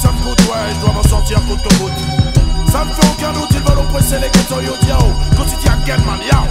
ça me coûte, ouais, je dois m'en sortir coûte que coûte. Ça me fait aucun doute, ils veulent oppresser les ghettos yo diao. Quotidien quel man yao.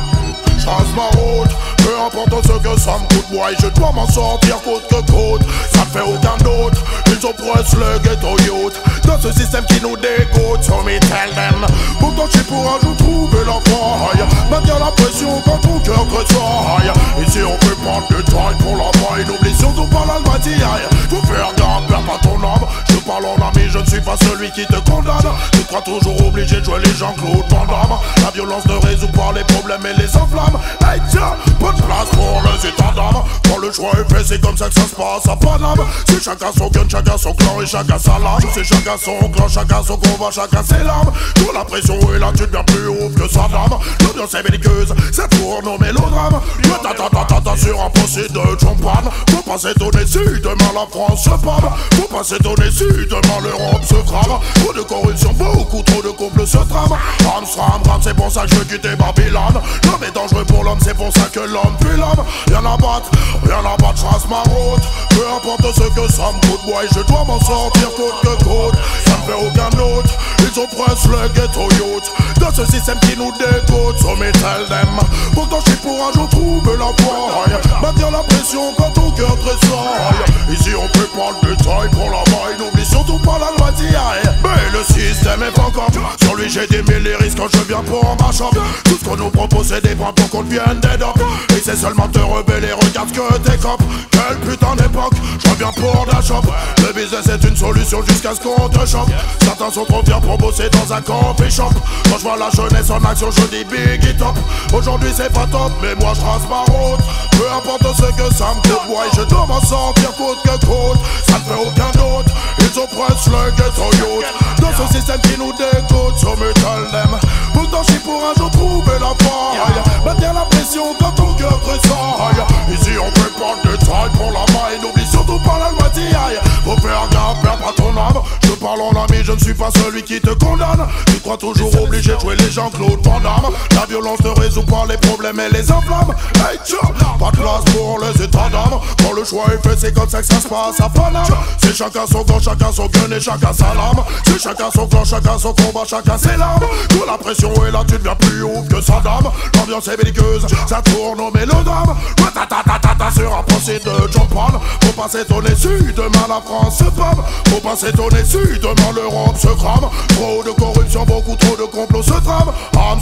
Change ma route, peu importe ce que ça me coûte, moi je dois m'en sortir coûte que coûte. Ça me fait aucun doute, ils oppressent le ghetto youth. Dans ce système qui nous dégoûte, so me tell them. Pourtant je suis pour un jour trouver la faille. Maintenir la pression quand ton cœur tressaille. Ici on peut prendre le temps pour la maille. N'oublie surtout pas l'almatiaille. Faut faire gaffe, perds pas ton âme. Je parle en ami, je ne suis pas celui qui te condamne. Tu crois toujours obligé de jouer les Jean-Claude Van Damme. La violence ne résout pas les problèmes et les enflammes. Hey tiens, pas de place pour les états d'âme. Quand le choix est fait, c'est comme ça que ça se passe à Paname. C'est chacun son gun, chacun son clan et chacun sa lame. C'est chacun son clan, chacun son combat, chacun ses larmes. Quand la pression est là, tu deviens plus haut que sa dame. L'ambiance est belliqueuse, ça tourne au mélodrame. Le ta sur un procès de champagne. Faut pas s'étonner si demain la France se pâme. Faut pas s'étonner si demain l'Europe se crame. Trop de corruption, beaucoup trop de complots se trament. Ram, c'est pour ça que je veux quitter Babylone. L'homme est dangereux pour l'homme, c'est pour ça que l'homme fuit l'homme. Rien à battre, je trace ma route. Peu importe ce que ça me coûte, boy, je dois m'en sortir coûte que coûte. Ça me fait aucun doute, ils oppressent le ghetto youth. Dans ce système qui nous dégoûte, so me tell them. Pourtant je suis pour un jour trouver la faille. Maintenir la pression quand ton cœur tressaille. Ici on fait pas le détail pour la maille. N'oublie surtout pas la loi d'hier. Mais le système est pas comme sur lui j'ai des mille risques quand je viens pour ma shop. Tout ce qu'on nous propose c'est des points pour qu'on devienne des dopes. Et c'est seulement te rebeller, regarde que t'es cop. Quelle putain d'époque, je reviens pour la shop. Le business est une solution jusqu'à ce qu'on te chope. Certains sont trop fiers pour bosser dans un coffee shop. Quand je vois la jeunesse en action je dis big top. Aujourd'hui c'est pas top mais moi je trace ma route. Peu importe ce que ça me coûte, ouais je dois m'en sortir coûte que coûte. Ça ne fait aucun doute, ils oppressent le ghetto youth. Dans ce système qui nous dégoûte, so me tell them. Pourtant je suis pour un jour trouver la faille. Maintenir la pression quand ton cœur tressaille. Ici on fait pas de détail pour la maille. N'oublie surtout pas la loi d'hier. Faut faire gaffe, perds pas ton âme. Je parle en ami, je ne suis pas celui qui te condamne. Tu crois toujours obligé de jouer les Jean-Claude Van Damme. La violence ne résout pas les problèmes et les enflammes. Hey tiens, pas de place pour les états d'âme. Quand le choix est fait, c'est comme ça que ça se passe à Paname. C'est chacun son camp, chacun son gun et chacun sa lame. C'est chacun son clan, chacun son combat, chacun ses larmes. Quand la pression est là, tu deviens plus haut que sa dame. L'ambiance est belliqueuse, ça tourne au mélodrame. Ta sur un procès de champagne. Faut pas s'étonner si demain la France se pâme. Faut pas s'étonner si demain l'Europe se crame. Trop de corruption, beaucoup trop de complots se trament. Ram,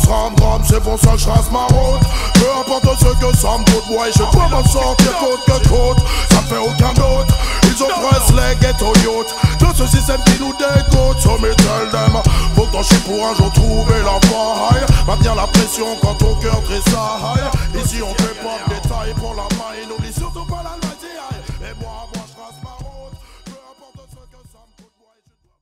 c'est pour ça que je trace ma route. Peu importe ce que ça me coûte, ouais, je dois m'en sortir coûte que coûte. Ça me fait aucun doute, ils oppressent les ghetto youth. Dans ce système qui nous dégoûte, so me tell them. Pourtant je suis pour un jour trouver la faille. Maintenir la pression quand ton cœur tressaille. Ici on fait pas de détails pour la maille. N'oublie surtout pas la loi d'hier. Et moi je trace ma route. Peu importe ce que ça me coûte, ouais, je dois...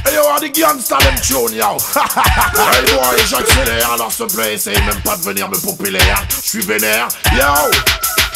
Hey yo, on the gangsta them tune yo. Hey boy, j'accélère, alors s'il te plaît, essaye même pas de venir me popper l'air. J'suis vénère, yo.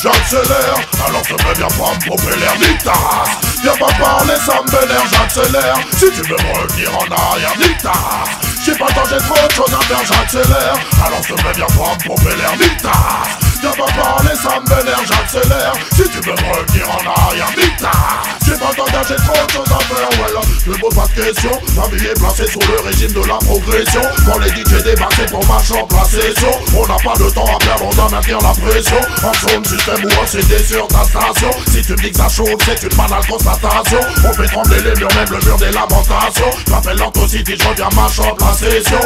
J'accélère, alors te plaît, viens pas me popper l'air, nique ta race. Viens pas parler, ça me vénère, j'accélère. Si tu veux me revenir en arrière, nique ta race. J'ai pas le temps, j'ai trop de choses à faire, j'accélère. Alors s'il te plaît, viens pas me popper l'air, nique ta race. Viens pas parler, ça me vénère, j'accélère. Si tu veux me revenir en arrière, nique ta race. J'ai pas le temps, j'ai trop de choses à faire, voilà. Je me pose pas de questions, ma vie est placée sous le régime de la progression. Quand les DJ débarquent, c'est pour ma chambre, la session. On n'a pas de temps à perdre, on doit maintenir la pression. En zone système ou en CD sur ta station. Si tu me dis que ça chauffe, c'est une banale constatation. On fait trembler les murs, même le mur des lamentations. J'appelle l'Antocity, je reviens ma chambre, la session.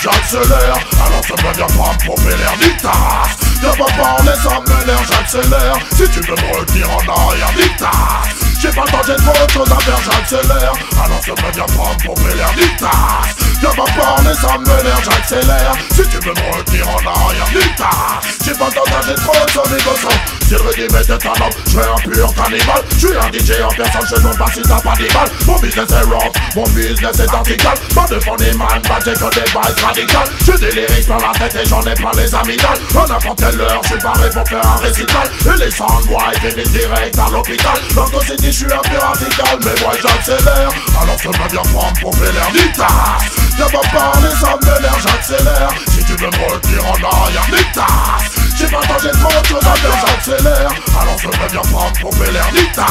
J'accélère, alors ça me vient pas me pomper l'air, nique ta race. Viens pas parler, ça m'énerve, j'accélère. Si tu veux me retenir en arrière, nique ta race. J'ai pas le temps, j'ai trop de choses à faire, j'accélère. Alors ça me vient pas me pomper l'air, nique ta race. Viens pas parler, ça m'énerve, j'accélère. Si tu veux me retenir en arrière, nique-ta. J'ai pas le temps d'âger trop de son négociant. Si le régime était un homme, je serais un pur cannibale. Je suis un DJ en personne, je demande pas si t'as pas des balles. Mon business est rock, mon business est vertical. Pas de fond des man, pas j'ai que des bases radicales. J'ai des lyrics dans la tête et j'en ai pas les amygdales. À n'importe quelle heure, je suis paré pour faire un récital. Et les soundboys viennent direct à l'hôpital. Dans ton city, je suis un peu radical, mais moi j'accélère. Alors je me bien prendre pour faire l'air d'Ita. Viens pas parler, ça m'énerve, j'accélère. Si tu veux me retenir en arrière, d'Ita. J'ai pas le temps, j'ai trop de choses à faire, j'accélère. Alors je me bien prendre pour faire l'air d'Ita.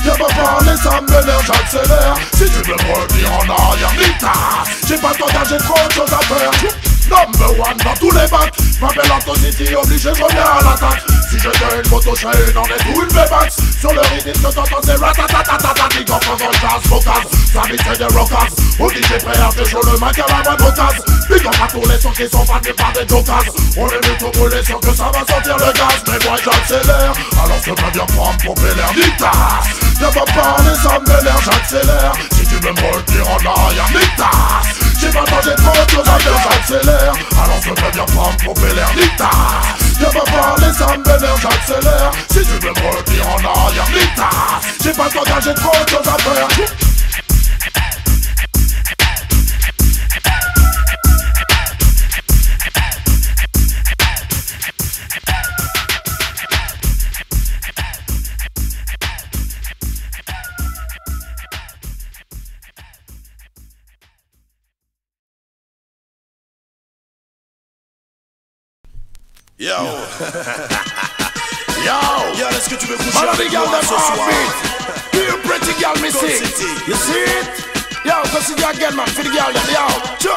Viens pas parler, ça m'énerve, j'accélère. Si tu veux me retenir en arrière, d'Ita. J'ai pas le temps, j'ai trop de choses à faire. Number one dans tous les bacs. M'appelle Antocity, obligé, je reviens à l'attaque. Si je t'ai une moto, je serai une en est ou une V-Max. Sur le rythme que t'entends, c'est ratatatatata. Nique en faisant le jazz, vocaz. Ça vite c'est des rockers. Au DJ prêt à faire chaud le mic à la moindre occasion. Big up à tous les sons qui sont faits par des jokers. On est venu tout brûler, sûr que ça va sortir le gaz. Mais moi j'accélère, alors je peux bien prendre pour l'air d'Ita. Viens pas parler, ça m'énerve, j'accélère. Si tu veux me retenir en arrière, d'Ita. J'ai pas le temps, j'ai trop de choses à faire, j'accélère. Alors je peux bien prendre pour l'air d'Ita. Viens pas parler, ça m'énerve, j'accélère. Si tu veux me retenir en arrière, d'Ita. J'ai pas le temps, j'ai trop de choses à faire. Yo. Yo, est-ce que tu veux coucher avec moi ce soir? You pretty girl, me see. You see it? Yo, cause you again, man, for the girl, yo.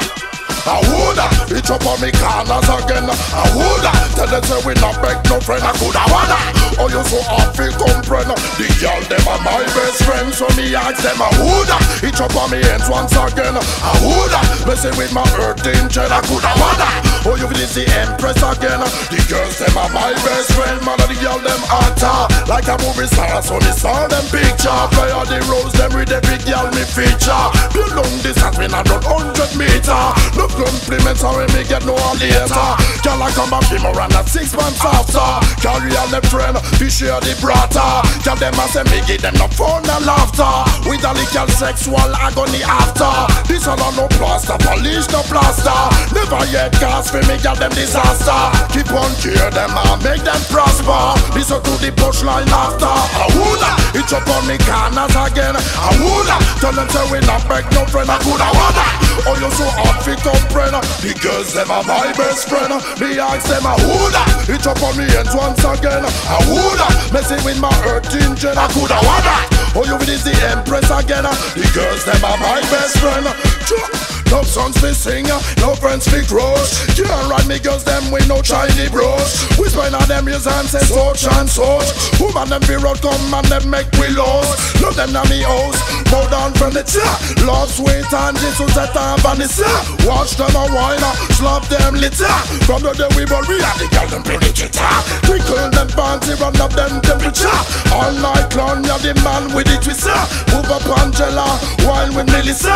I woulda, it up on me corners again. I woulda, tell them say we not beg no friend. I coulda wanna, oh you so hard feel comprehend. The girl them are my best friend, so me ask them I woulda, it up on me hands once again. I woulda, messing with my earthing jet. I coulda wanna, oh you feel the empress again. The girls them are my best friend, man and the girl them hotter like a movie star, so me saw them picture. Play all the roles them with the big girl me feature. Build long distance when I run 100 meter. No compliments or when me get no later. Girl I come back him around at 6 months after. Carry all them friend, we share the brata. Girl them a say me give them no fun and laughter. With a little sexual agony after. This all no plaster, polish no plaster. Never yet cast for me girl them disaster. Keep on cheer them and make them prosper. Listen to the punchline after. I woulda, it up on me corners again. I woulda, tell them say we not beg no friend. I coulda wanna, oh you so hard fi comprehend. The girls them are my best friend. Me ask them I woulda, it up on me hands once again. I woulda, messing with my earth engine. I coulda wanna, oh you is the empress again. The girls them are my best friend. No songs fi sing, no friends fi crush. Can't ride me girls them with no shiny brush. We spend on them years and say such and such. Woman them fi road come and them make we lost. Love them na me house, bow down from the top. Love sweet and Jesus at and Vanessa. Watch them a wine, slap them litter. From the day we born we have the girl them pretty chitter. Twinkle them fancy, run up them temperature. All night long you're the man with the twister. Move up Angela, while with Melissa.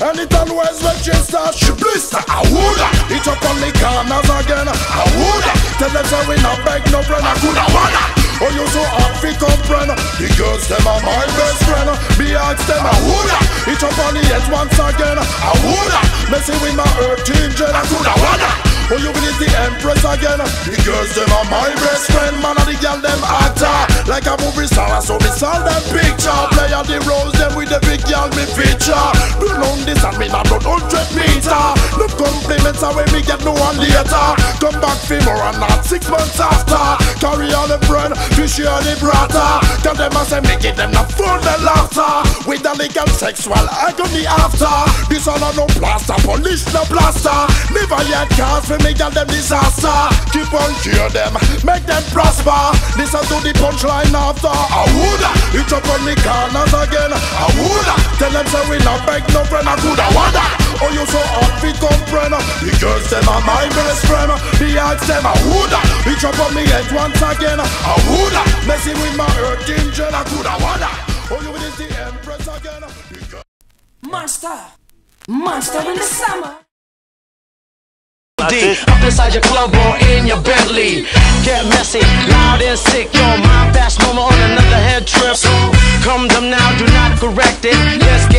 And it always when she starts she blister. I woulda, it up on me corners again. I woulda, tell them say we not beg no friend. I coulda wanna, oh you so hard fi comprehend. The girls them are my best friend. Me ask them I woulda, it up on the heads once again. I woulda, messing with my earth engine. I coulda wanna, oh you is the empress again. The girls them are my best friend. Man and the girl them actor like a movie star, so me saw them picture. Play all the roles them with the big girl me feature. Do long this and me not run 100 meter. No compliments are when me get no one later. Come back for more and not 6 months after. Carry on the friend, we share the brata. Tell them I say me give them the fun and laughter. With the legal sexual agony after. This all no plaster, polish no plaster. Never yet cast for me girl them disaster. Keep on cheer them, make them prosper. Listen to the punchline after. I woulda, it up on me corners again. I woulda, tell them say we not beg no friend. I coulda wanna, oh you so hard fi comprehend. The girls them are my best friend. Me ask them I woulda, it up on me head once again. I woulda, messing with my earth engine. I coulda wanna, oh you is the empress again. Master, Monster in the summer. Up inside your club or in your Bentley. Get messy, loud and sick. Your mind fast, moment on another head trip. So come them now, do not correct it. Let's get